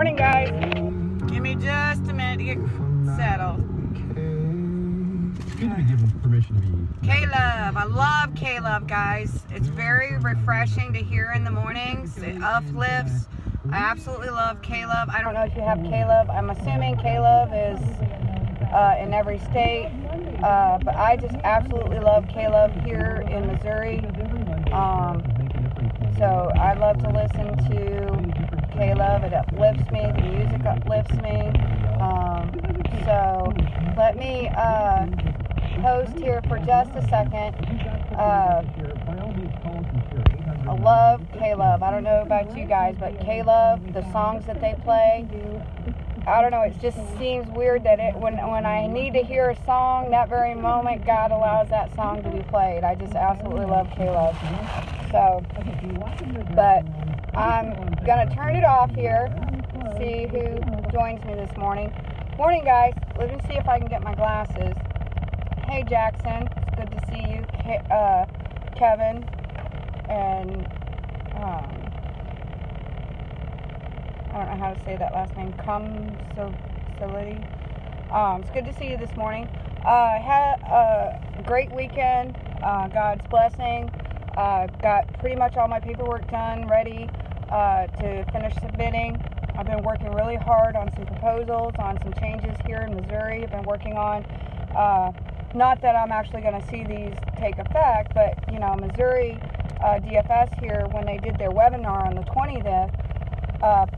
Morning, guys. Give me just a minute to get settled. Good to be given permission to be. K-Love. I love K-Love, guys. It's very refreshing to hear in the mornings. It uplifts. I absolutely love K-Love. I don't know if you have K-Love. I'm assuming K-Love is in every state. But I just absolutely love K-Love here in Missouri. So I love to listen to K-Love. It uplifts me. The music uplifts me. So let me post here for just a second. I love K-Love. I don't know about you guys, but K-Love, the songs that they play, I don't know, it just seems weird that when I need to hear a song, that very moment, God allows that song to be played. I just absolutely love K-Love. So, but I'm going to turn it off here, see who joins me this morning. Morning, guys. Let me see if I can get my glasses. Hey, Jackson. It's good to see you. Kevin. And, I don't know how to say that last name. It's good to see you this morning. Had a great weekend. God's blessing. Got pretty much all my paperwork done, ready to finish submitting. I've been working really hard on some proposals, on some changes here in Missouri. I've been working on, not that I'm actually going to see these take effect, but, you know, Missouri DFS here, when they did their webinar on the 20th,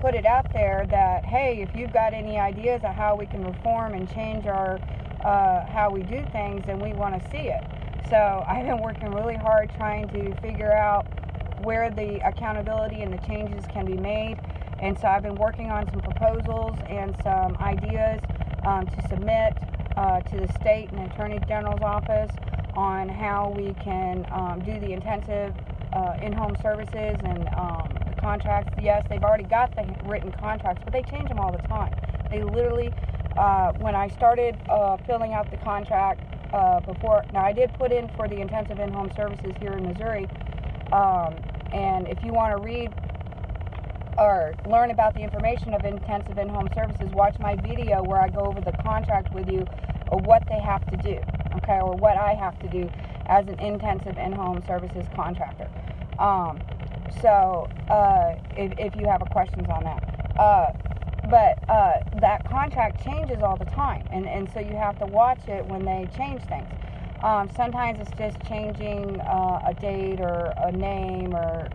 put it out there that, hey, if you've got any ideas of how we can reform and change our how we do things, then we want to see it. So I've been working really hard trying to figure out where the accountability and the changes can be made. And so I've been working on some proposals and some ideas to submit to the state and Attorney General's office on how we can do the intensive in-home services and the contracts. Yes, they've already got the written contracts, but they change them all the time. They literally, when I started filling out the contract before, now I did put in for the intensive in-home services here in Missouri, and if you want to read or learn about the information of intensive in-home services, watch my video where I go over the contract with you of what they have to do, okay, or what I have to do as an intensive in-home services contractor. So if you have questions on that. But that contract changes all the time, and so you have to watch it when they change things. Sometimes it's just changing a date or a name or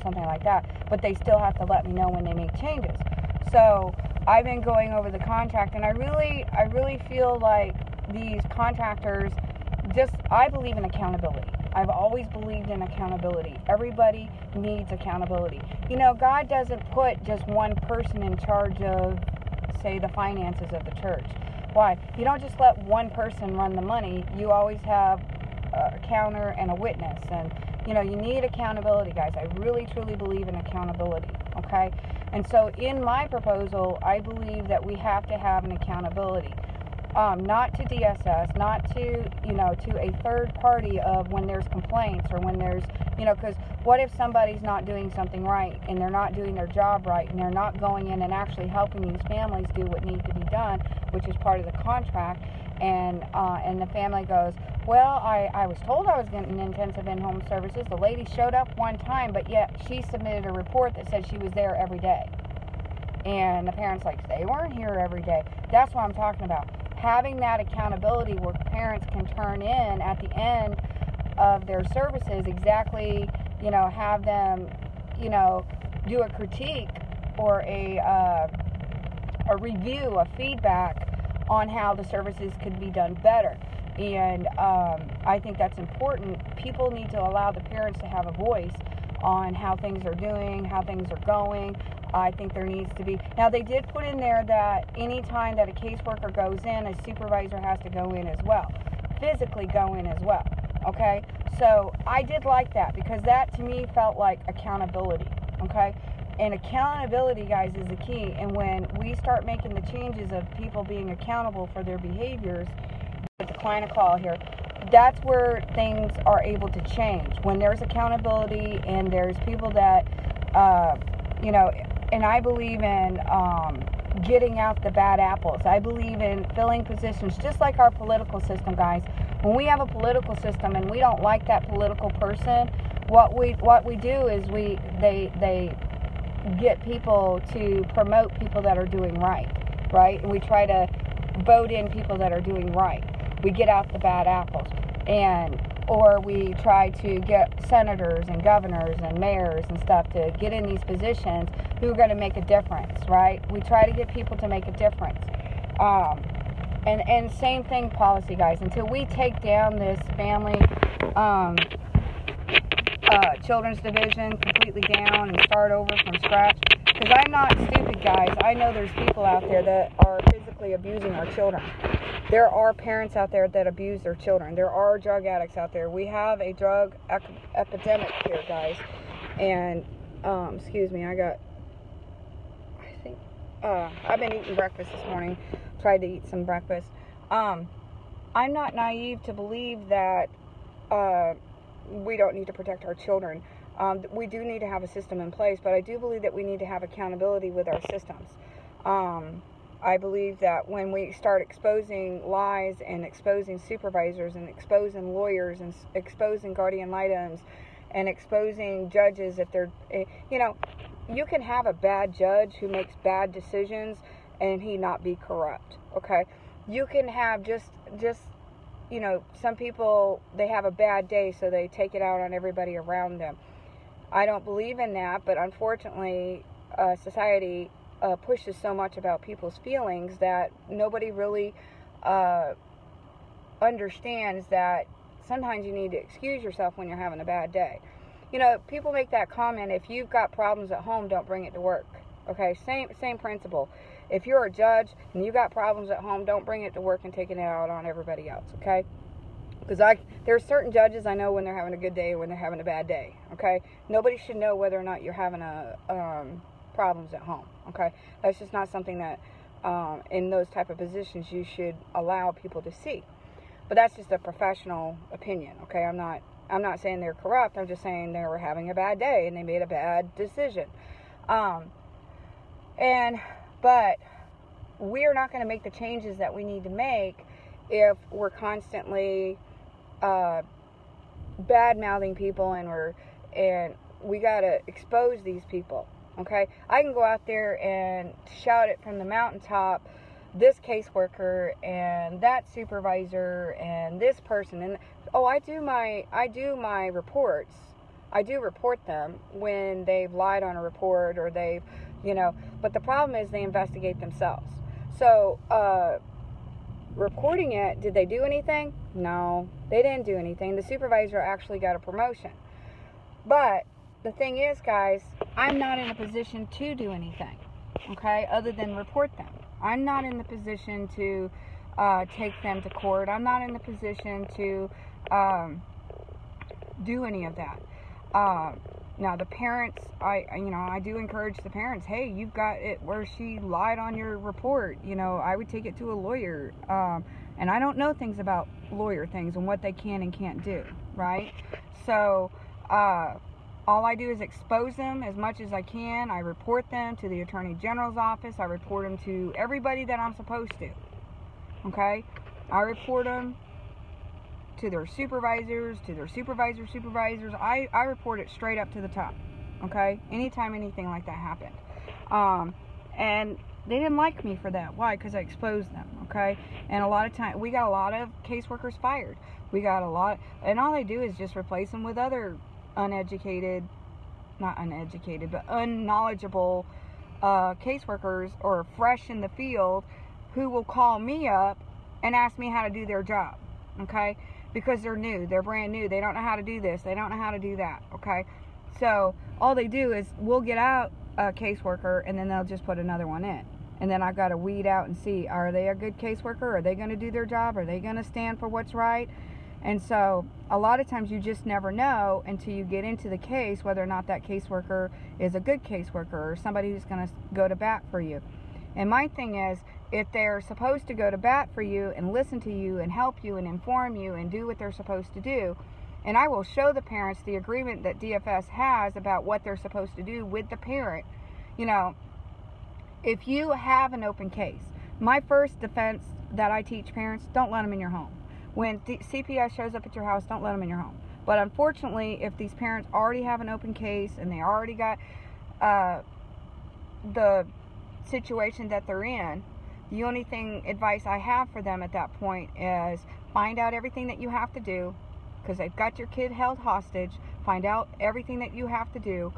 something like that, but they still have to let me know when they make changes. So I've been going over the contract, and I really feel like these contractors I believe in accountability. I've always believed in accountability. Everybody needs accountability. You know, God doesn't put just one person in charge of, say, the finances of the church. Why? You don't just let one person run the money. You always have a counter and a witness. And, you know, you need accountability, guys. I really, truly believe in accountability, okay? And so in my proposal, I believe that we have to have an accountability. Not to DSS, not to, you know, to a third party of when there's complaints or when there's, you know, because what if somebody's not doing something right and they're not doing their job right and they're not going in and actually helping these families do what needs to be done, which is part of the contract, and the family goes, well, I was told I was getting intensive in-home services. The lady showed up one time, but yet she submitted a report that said she was there every day. And the parents like, they weren't here every day. That's what I'm talking about. Having that accountability where parents can turn in at the end of their services exactly, you know, have them, you know, do a critique or a review, a feedback on how the services could be done better. And I think that's important. People need to allow the parents to have a voice on how things are doing, how things are going. I think there needs to be, now they did put in there that any time that a caseworker goes in, a supervisor has to go in as well, physically go in as well, okay? So I did like that because that to me felt like accountability, okay? And accountability, guys, is the key. And when we start making the changes of people being accountable for their behaviors, decline a call here, that's where things are able to change. When there's accountability and there's people that, you know, and I believe in getting out the bad apples. I believe in filling positions, just like our political system, guys. When we have a political system and we don't like that political person, what we do is they get people to promote people that are doing right, and we try to vote in people that are doing right. We get out the bad apples, or we try to get senators and governors and mayors and stuff to get in these positions who are going to make a difference, right? We try to get people to make a difference. And same thing, policy, guys. Until we take down this family children's division completely down and start over from scratch. Because I'm not stupid, guys. I know there's people out there that are physically abusing our children. There are parents out there that abuse their children. There are drug addicts out there. We have a drug epidemic here, guys. And, excuse me, I've been eating breakfast this morning. Tried to eat some breakfast. I'm not naive to believe that we don't need to protect our children. We do need to have a system in place, but I do believe that we need to have accountability with our systems. I believe that when we start exposing lies and exposing supervisors and exposing lawyers and exposing guardian items and exposing judges, if they're, you can have a bad judge who makes bad decisions and he not be corrupt, okay? You can have just some people, they have a bad day, so they take it out on everybody around them. I don't believe in that, but unfortunately, society pushes so much about people's feelings that nobody really understands that sometimes you need to excuse yourself when you're having a bad day. People make that comment, if you've got problems at home, don't bring it to work. Okay, same principle. If you're a judge and you got problems at home, don't bring it to work and taking it out on everybody else, okay? Because there are certain judges I know when they're having a good day or when they're having a bad day, okay? Nobody should know whether or not you're having problems at home, okay? That's just not something that in those type of positions you should allow people to see. But that's just a professional opinion, okay? I'm not saying they're corrupt. I'm just saying they were having a bad day and they made a bad decision. But we are not going to make the changes that we need to make if we're constantly bad-mouthing people and we got to expose these people, okay? I can go out there and shout it from the mountaintop, this caseworker and that supervisor and this person, and I do my reports. I do report them when they've lied on a report or they've, but the problem is they investigate themselves. So, reporting it, did they do anything? No, they didn't do anything. The supervisor actually got a promotion. But the thing is, guys, I'm not in a position to do anything, okay, other than report them. I'm not in the position to take them to court. I'm not in the position to do any of that. Now the parents, I do encourage the parents, hey, you've got it where she lied on your report, I would take it to a lawyer, and I don't know things about lawyer things and what they can and can't do, right? So, all I do is expose them as much as I can. I report them to the Attorney General's office. I report them to everybody that I'm supposed to, okay? I report them to their supervisors, to their supervisors. I report it straight up to the top, okay? Anytime anything like that happened. And they didn't like me for that. Why? Because I exposed them, okay? And a lot of time, we got a lot of caseworkers fired. We got a lot, and all they do is just replace them with other unknowledgeable caseworkers or fresh in the field who will call me up and ask me how to do their job, okay? Because they're new, they're brand new, they don't know how to do this, they don't know how to do that, okay? So all they do is we'll get out a caseworker and then they'll just put another one in. And then I've got to weed out and see, are they a good caseworker? Are they going to do their job? Are they going to stand for what's right? And so a lot of times you just never know until you get into the case whether or not that caseworker is a good caseworker or somebody who's going to go to bat for you. And my thing is, if they're supposed to go to bat for you and listen to you and help you and inform you and do what they're supposed to do, and I will show the parents the agreement that DFS has about what they're supposed to do with the parent, You know, if you have an open case, my first defense that I teach parents, don't let them in your home. When CPS shows up at your house, don't let them in your home. But unfortunately, if these parents already have an open case and they already got the situation that they're in, the only advice I have for them at that point is find out everything that you have to do, because they've got your kid held hostage. Find out everything that you have to do,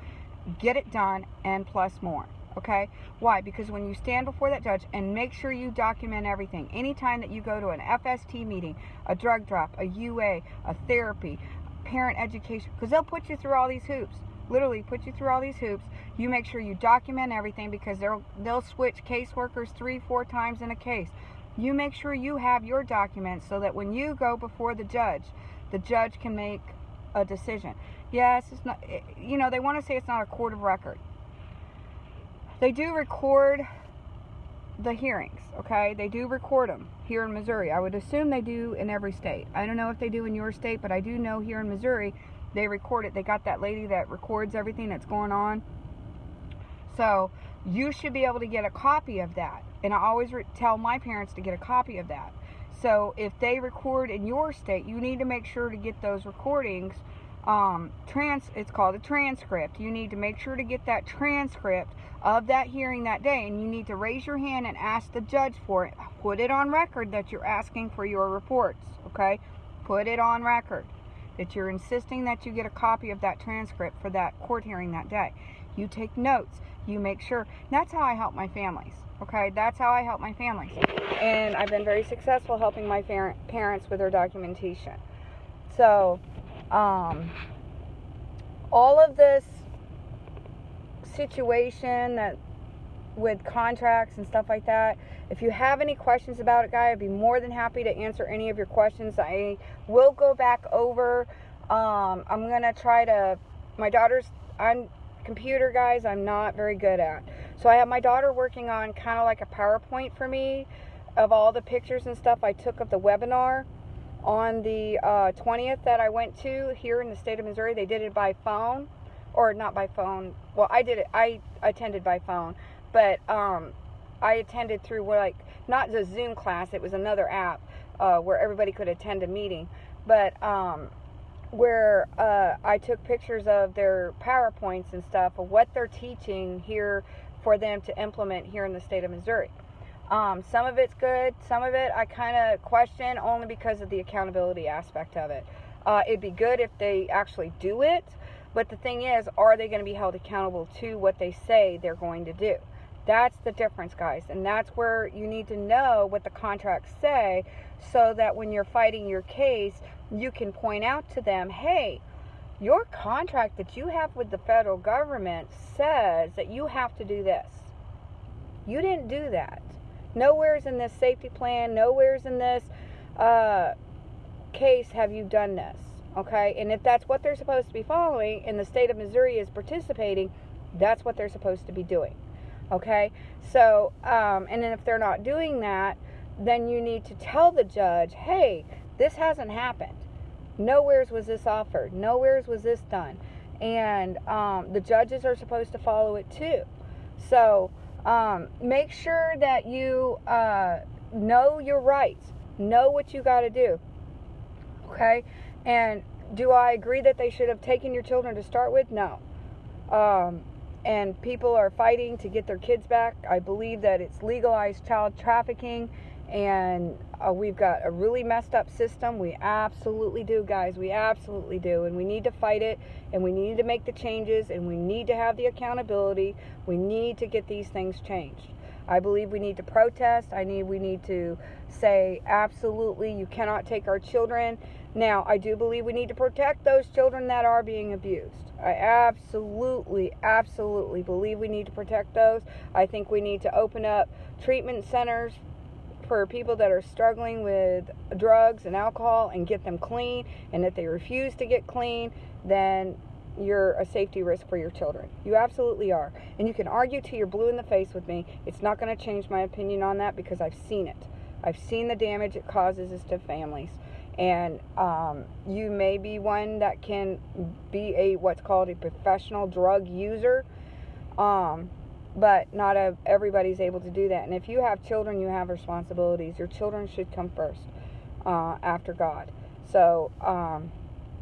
get it done, and plus more. Okay? Why? Because when you stand before that judge, and make sure you document everything. Anytime that you go to an FST meeting, a drug drop, a UA, a therapy, parent education, because they'll put you through all these hoops. Literally put you through all these hoops. You make sure you document everything, because they'll switch caseworkers 3-4 times in a case. You make sure you have your documents so that when you go before the judge can make a decision. Yes, it's not, you know, they want to say it's not a court of record. They do record the hearings, okay? They do record them here in Missouri. I would assume they do in every state. I don't know if they do in your state, but I do know here in Missouri they record it. They got that lady that records everything that's going on. So you should be able to get a copy of that. And I always tell my parents to get a copy of that. So if they record in your state, you need to make sure to get those recordings. It's called a transcript. You need to make sure to get that transcript of that hearing that day, and you need to raise your hand and ask the judge for it. Put it on record that you're asking for your reports, okay? Put it on record that you're insisting that you get a copy of that transcript for that court hearing that day. You take notes. You make sure. That's how I help my families, okay? That's how I help my families. And I've been very successful helping my parents with their documentation. So, all of this situation that with contracts and stuff like that, if you have any questions about it, guys, I'd be more than happy to answer any of your questions. I will go back over. I'm gonna try to, my daughter's on computer, guys, I'm not very good at, so I have my daughter working on kind of like a PowerPoint for me of all the pictures and stuff I took of the webinar on the 20th that I went to here in the state of Missouri. They did it by phone, or not by phone. Well, I attended by phone, but I attended through not the Zoom class. It was another app where everybody could attend a meeting, but where I took pictures of their PowerPoints and stuff of what they're teaching here for them to implement here in the state of Missouri. Some of it's good, some of it I kind of question only because of the accountability aspect of it. It'd be good if they actually do it, but the thing is, are they going to be held accountable to what they say they're going to do? That's the difference, guys, and that's where you need to know what the contracts say so that when you're fighting your case, you can point out to them, hey, your contract that you have with the federal government says that you have to do this. You didn't do that. Nowhere's in this safety plan, nowhere's in this case have you done this, okay? And if that's what they're supposed to be following and the state of Missouri is participating, that's what they're supposed to be doing, okay? So, and then if they're not doing that, then you need to tell the judge, hey, this hasn't happened. Nowhere's was this offered. Nowhere's was this done. And the judges are supposed to follow it too. So, make sure that you know your rights. Know what you got to do. Okay? And do I agree that they should have taken your children to start with? No. And people are fighting to get their kids back. I believe that it's legalized child trafficking, and we've got a really messed up system. We absolutely do, guys. We absolutely do. And we need to fight it, and we need to make the changes, and we need to have the accountability. We need to get these things changed. I believe we need to protest. We need to say, absolutely, you cannot take our children. Now, I do believe we need to protect those children that are being abused. I absolutely, absolutely believe we need to protect those. I think we need to open up treatment centers for people that are struggling with drugs and alcohol and get them clean. And if they refuse to get clean, then you're a safety risk for your children. You absolutely are. And you can argue till you're blue in the face with me. It's not going to change my opinion on that because I've seen it. I've seen the damage it causes to families. And you may be one that can be what's called a professional drug user. but not everybody's able to do that. And if you have children, you have responsibilities. Your children should come first after God. So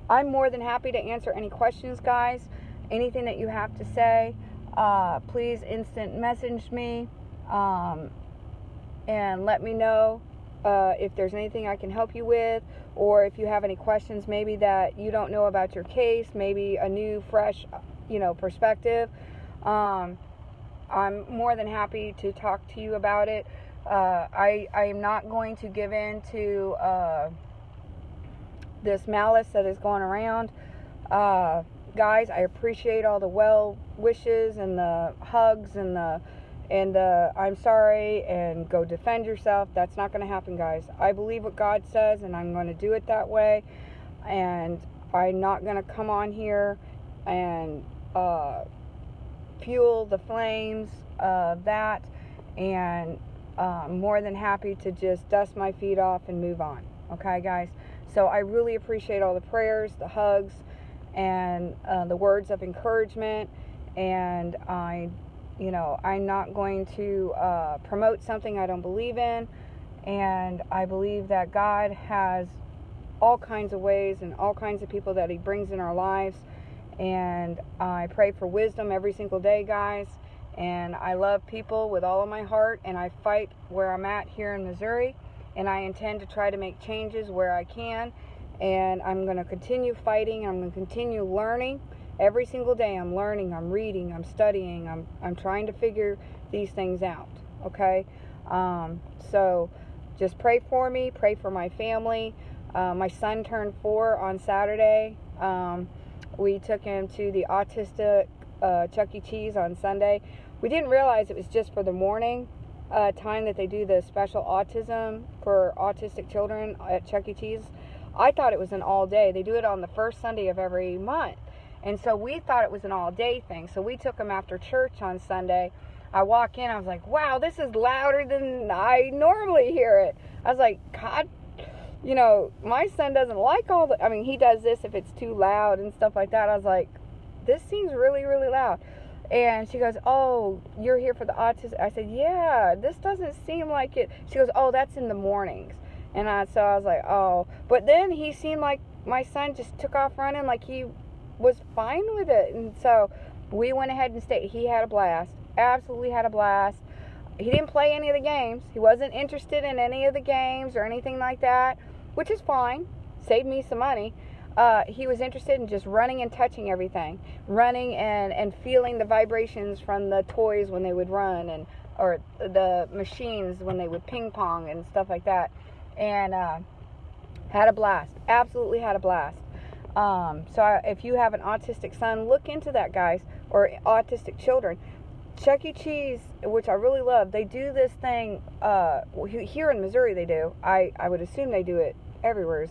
I'm more than happy to answer any questions, guys. Anything that you have to say, please instant message me and let me know if there's anything I can help you with, or if you have any questions maybe that you don't know about your case, maybe a new, fresh, perspective. I'm more than happy to talk to you about it. I am not going to give in to this malice that is going around. Guys, I appreciate all the well wishes and the hugs and the I'm sorry and go defend yourself. That's not going to happen, guys. I believe what God says, and I'm going to do it that way. And I'm not going to come on here and fuel the flames of that. And I'm more than happy to just dust my feet off and move on. Okay, guys? So I really appreciate all the prayers, the hugs, and the words of encouragement. And I'm not going to promote something I don't believe in. And I believe that God has all kinds of ways and all kinds of people that He brings in our lives. And I pray for wisdom every single day, guys. And I love people with all of my heart. And I fight where I'm at here in Missouri. And I intend to try to make changes where I can. And I'm going to continue fighting. I'm going to continue learning. Every single day I'm learning, I'm reading, I'm studying, I'm trying to figure these things out, okay? So just pray for me, pray for my family. My son turned 4 on Saturday. We took him to the autistic Chuck E. Cheese on Sunday. We didn't realize it was just for the morning time that they do the special autism for autistic children at Chuck E. Cheese. I thought it was an all day. They do it on the first Sunday of every month. And so we thought it was an all-day thing. So we took him after church on Sunday. I walk in, I was like, wow, this is louder than I normally hear it. I was like, God, my son doesn't like he does this if it's too loud and stuff like that. I was like, this seems really, really loud. And she goes, oh, you're here for the autism? I said, yeah, this doesn't seem like it. She goes, oh, that's in the mornings. And so I was like, oh. But then he seemed like my son just took off running like he was fine with it. And so we went ahead and stayed. He had a blast. Absolutely had a blast. He didn't play any of the games. He wasn't interested in any of the games or anything like that, which is fine. Saved me some money. He was interested in just running and touching everything. Running and feeling the vibrations from the toys when they would run, or the machines when they would ping pong and stuff like that. And had a blast. Absolutely had a blast. If you have an autistic son, look into that, guys, or autistic children. Chuck E. Cheese, which I really love, they do this thing, here in Missouri they do. I would assume they do it everywhere.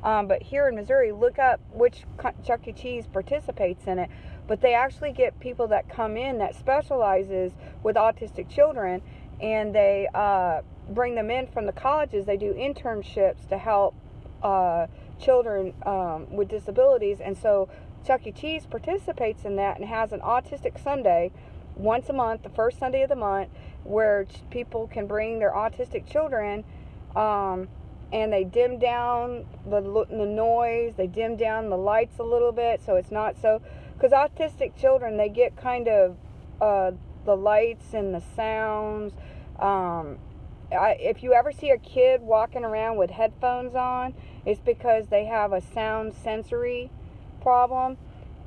But here in Missouri, look up which Chuck E. Cheese participates in it. But they actually get people that come in that specializes with autistic children, and they bring them in from the colleges. They do internships to help children with disabilities. And so Chuck E. Cheese participates in that and has an Autistic Sunday once a month, the first Sunday of the month, where people can bring their autistic children, and they dim down the noise, they dim down the lights a little bit, so it's not so, because autistic children, they get kind of the lights and the sounds. If you ever see a kid walking around with headphones on, it's because they have a sound sensory problem.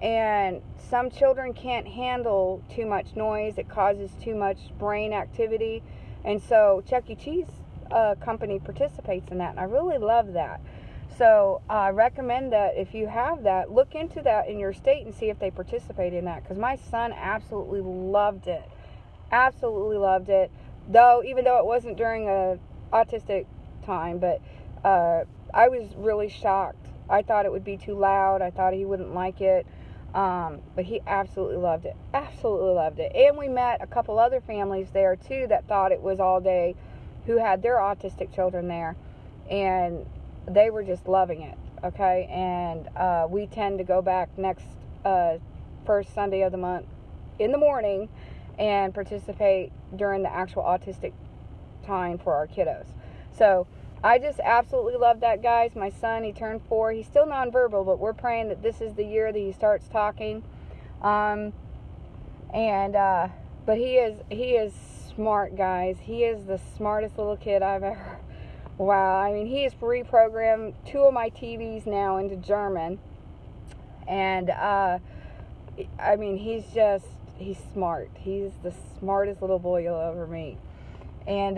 And some children can't handle too much noise. It causes too much brain activity. And so Chuck E. Cheese company participates in that. And I really love that. So I recommend that if you have that, look into that in your state and see if they participate in that. Because my son absolutely loved it. Absolutely loved it. Even though it wasn't during a autistic time, but I was really shocked. I thought it would be too loud. I thought he wouldn't like it. But he absolutely loved it. Absolutely loved it. And we met a couple other families there too that thought it was all day, who had their autistic children there, and they were just loving it. Okay, and we tend to go back next first Sunday of the month in the morning and participate during the actual autistic time for our kiddos. So I just absolutely love that, guys. My son, he turned 4. He's still nonverbal, but we're praying that this is the year that he starts talking. But he is smart, guys. He is the smartest little kid I've ever. Wow. I mean, he has reprogrammed 2 of my TVs now into German, and I mean, he's smart. He's the smartest little boy you'll ever meet. And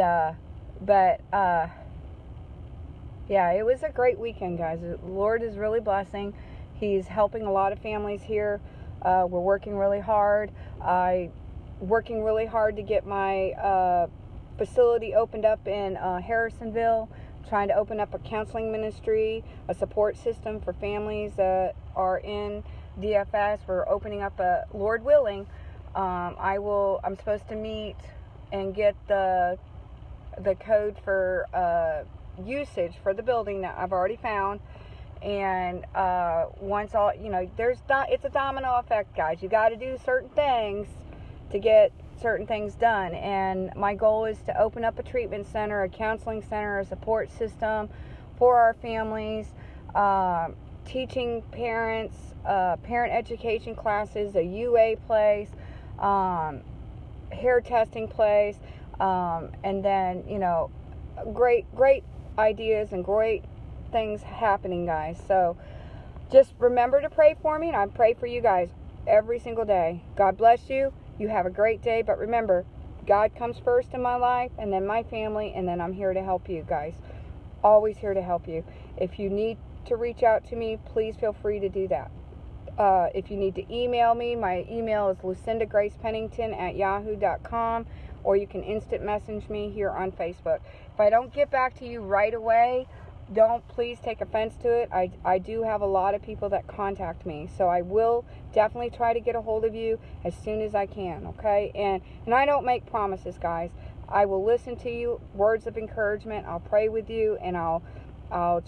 yeah, it was a great weekend, guys. The Lord is really blessing. He's helping a lot of families here. We're working really hard. Working really hard to get my facility opened up in Harrisonville. Trying to open up a counseling ministry, a support system for families that are in DFS. We're opening up a, Lord willing, I'm supposed to meet and get the code for usage for the building that I've already found. And once all, it's a domino effect, guys. You got to do certain things to get certain things done. And my goal is to open up a treatment center, a counseling center, a support system for our families, teaching parents, parent education classes, a UA place, hair testing place, and then, great ideas and great things happening, guys. So just remember to pray for me, and I pray for you guys every single day. God bless you. You have a great day, but remember, God comes first in my life, and then my family, and then I'm here to help you guys. Always here to help you. If you need to reach out to me, please feel free to do that. If you need to email me, my email is lucindagracepennington@yahoo.com, or you can instant message me here on Facebook. If I don't get back to you right away, don't please take offense to it. I do have a lot of people that contact me, so I will definitely try to get a hold of you as soon as I can, okay? And I don't make promises, guys. I will listen to you, words of encouragement. I'll pray with you, and I'll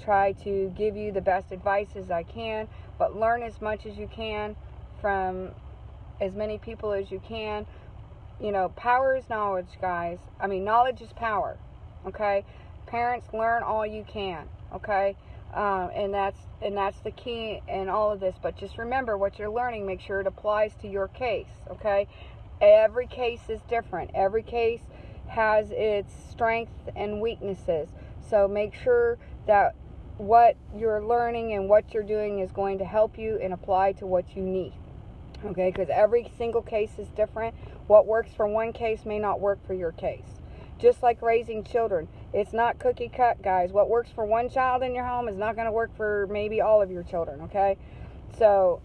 try to give you the best advice as I can, but learn as much as you can from as many people as you can. Power is knowledge, guys. I mean, knowledge is power, okay? Parents, learn all you can, okay? And that's the key in all of this. But just remember, what you're learning, make sure it applies to your case, okay? Every case is different. Every case has its strengths and weaknesses. So make sure that what you're learning and what you're doing is going to help you and apply to what you need, okay? Because every single case is different. What works for one case may not work for your case. Just like raising children. It's not cookie cut, guys. What works for one child in your home is not going to work for maybe all of your children, okay? So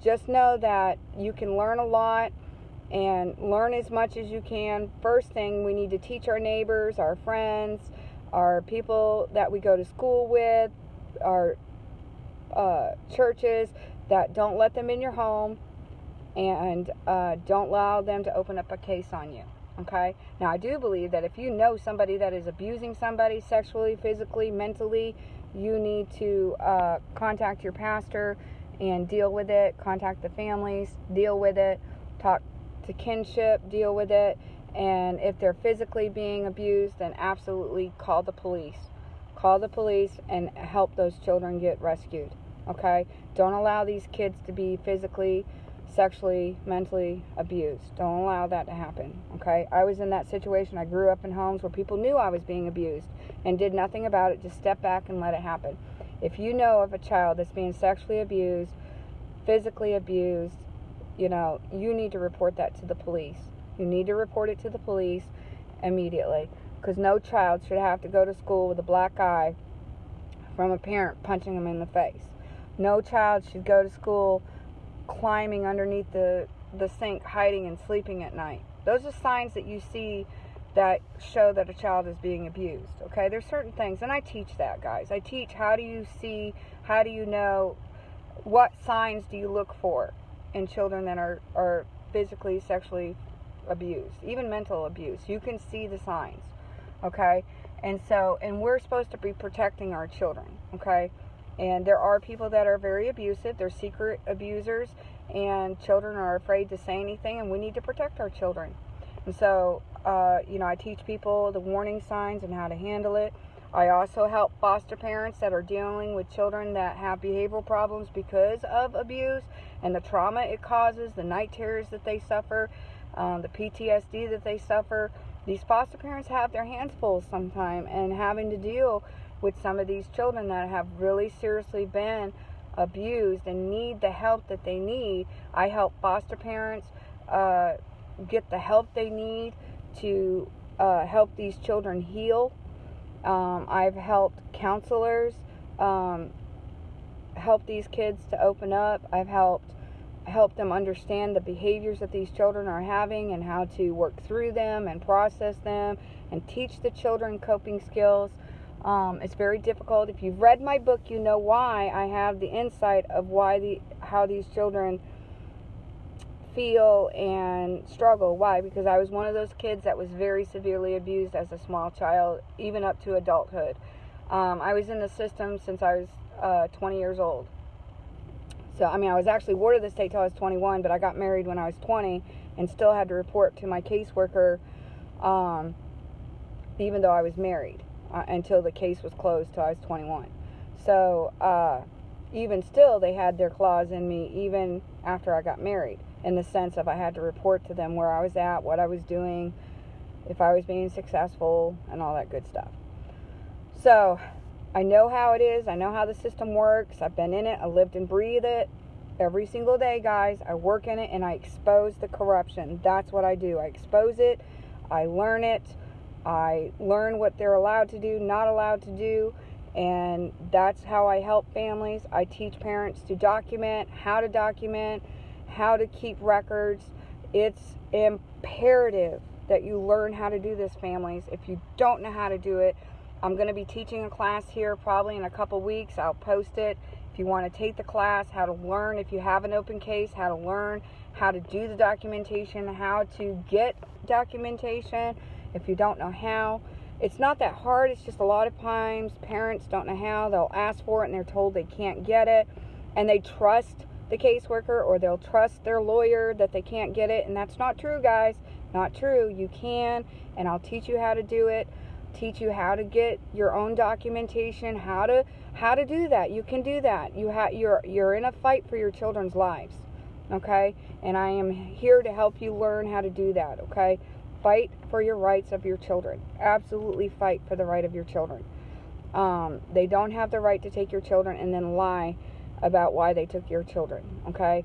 just know that you can learn a lot and learn as much as you can. First thing, we need to teach our neighbors, our friends, our people that we go to school with, our churches, that don't let them in your home, and don't allow them to open up a case on you. Okay? Now, I do believe that if you know somebody that is abusing somebody sexually, physically, mentally, you need to contact your pastor and deal with it. Contact the families, deal with it. Talk to kinship, deal with it. And if they're physically being abused, then absolutely call the police. Call the police and help those children get rescued. Okay? Don't allow these kids to be physically, sexually, mentally abused. Don't allow that to happen, okay? I was in that situation. I grew up in homes where people knew I was being abused and did nothing about it. Just step back and let it happen. If you know of a child that's being sexually abused, physically abused, you need to report that to the police. You need to report it to the police immediately, because no child should have to go to school with a black eye from a parent punching them in the face. No child should go to school climbing underneath the sink, hiding and sleeping at night. Those are signs that you see that show that a child is being abused, okay? There's certain things, and I teach that, guys. I teach how do you know, what signs do you look for in children that are physically, sexually abused, even mental abuse. You can see the signs, okay? And we're supposed to be protecting our children, okay? And there are people that are very abusive. They're secret abusers, and children are afraid to say anything, and we need to protect our children. And so, I teach people the warning signs and how to handle it. I also help foster parents that are dealing with children that have behavioral problems because of abuse and the trauma it causes, the night terrors that they suffer, the PTSD that they suffer. These foster parents have their hands full sometimes, and having to deal with some of these children that have really seriously been abused and need the help that they need. I help foster parents get the help they need to help these children heal. I've helped counselors help these kids to open up. I've helped them understand the behaviors that these children are having and how to work through them and process them and teach the children coping skills. It's very difficult. If you've read my book, you know why I have the insight of how these children feel and struggle. Why? Because I was one of those kids that was very severely abused as a small child, even up to adulthood. I was in the system since I was 20 years old. So, I was actually ward of the state till I was 21, but I got married when I was 20 and still had to report to my caseworker, even though I was married, until the case was closed till I was 21. So, even still, they had their claws in me even after I got married, in the sense of I had to report to them where I was at, what I was doing, if I was being successful, and all that good stuff. So, I know how it is. I know how the system works. I've been in it. I lived and breathe it every single day, guys. I work in it, and I expose the corruption. That's what I do. I expose it. I learn it. I learn what they're allowed to do, not allowed to do, and that's how I help families. I teach parents to document, how to keep records. It's imperative that you learn how to do this, families. If you don't know how to do it, I'm going to be teaching a class here probably in a couple weeks. I'll post it. If you want to take the class, how to learn, if you have an open case, how to learn how to do the documentation, how to get documentation if you don't know how. It's not that hard. It's just a lot of times parents don't know how. They'll ask for it and they're told they can't get it, and they trust the caseworker, or they'll trust their lawyer that they can't get it, and that's not true, guys. Not true. You can, and I'll teach you how to do it. Teach you how to get your own documentation, how to do that. You can do that. You're in a fight for your children's lives, okay? And I am here to help you learn how to do that, okay? Fight for your rights of your children. Absolutely fight for the right of your children. They don't have the right to take your children and then lie about why they took your children, okay?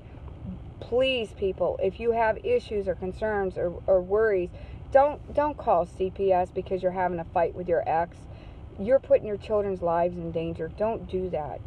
Please, people, if you have issues or concerns or worries, don't call CPS because you're having a fight with your ex. You're putting your children's lives in danger. Don't do that.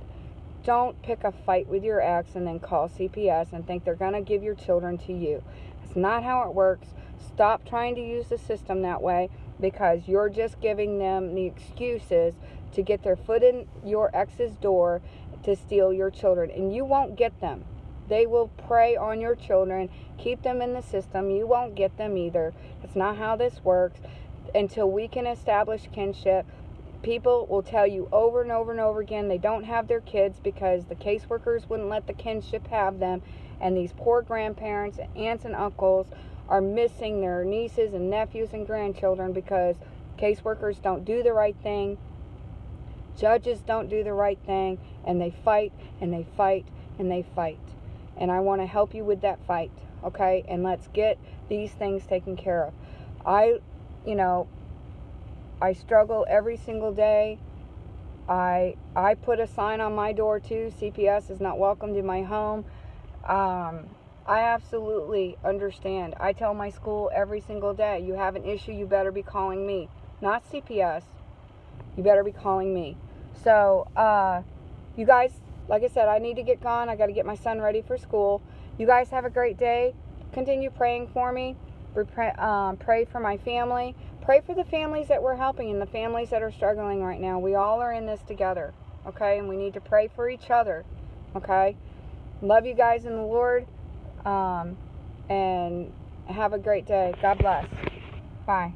Don't pick a fight with your ex and then call CPS and think they're going to give your children to you. That's not how it works. Stop trying to use the system that way, because you're just giving them the excuses to get their foot in your ex's door to steal your children, and you won't get them. They will prey on your children, keep them in the system. You won't get them either. That's not how this works. Until we can establish kinship, people will tell you over and over and over again they don't have their kids because the caseworkers wouldn't let the kinship have them, and these poor grandparents, aunts and uncles are missing their nieces and nephews and grandchildren because caseworkers don't do the right thing, judges don't do the right thing, and they fight and they fight and they fight. And I want to help you with that fight, okay? And let's get these things taken care of. I struggle every single day. I put a sign on my door too. CPS is not welcome to my home. I absolutely understand. I tell my school every single day, you have an issue, you better be calling me. Not CPS. You better be calling me. So, you guys, like I said, I need to get gone. I got to get my son ready for school. You guys have a great day. Continue praying for me. Pray for my family. Pray for the families that we're helping and the families that are struggling right now. We all are in this together, okay? And we need to pray for each other, okay? Love you guys in the Lord. And have a great day. God bless. Bye.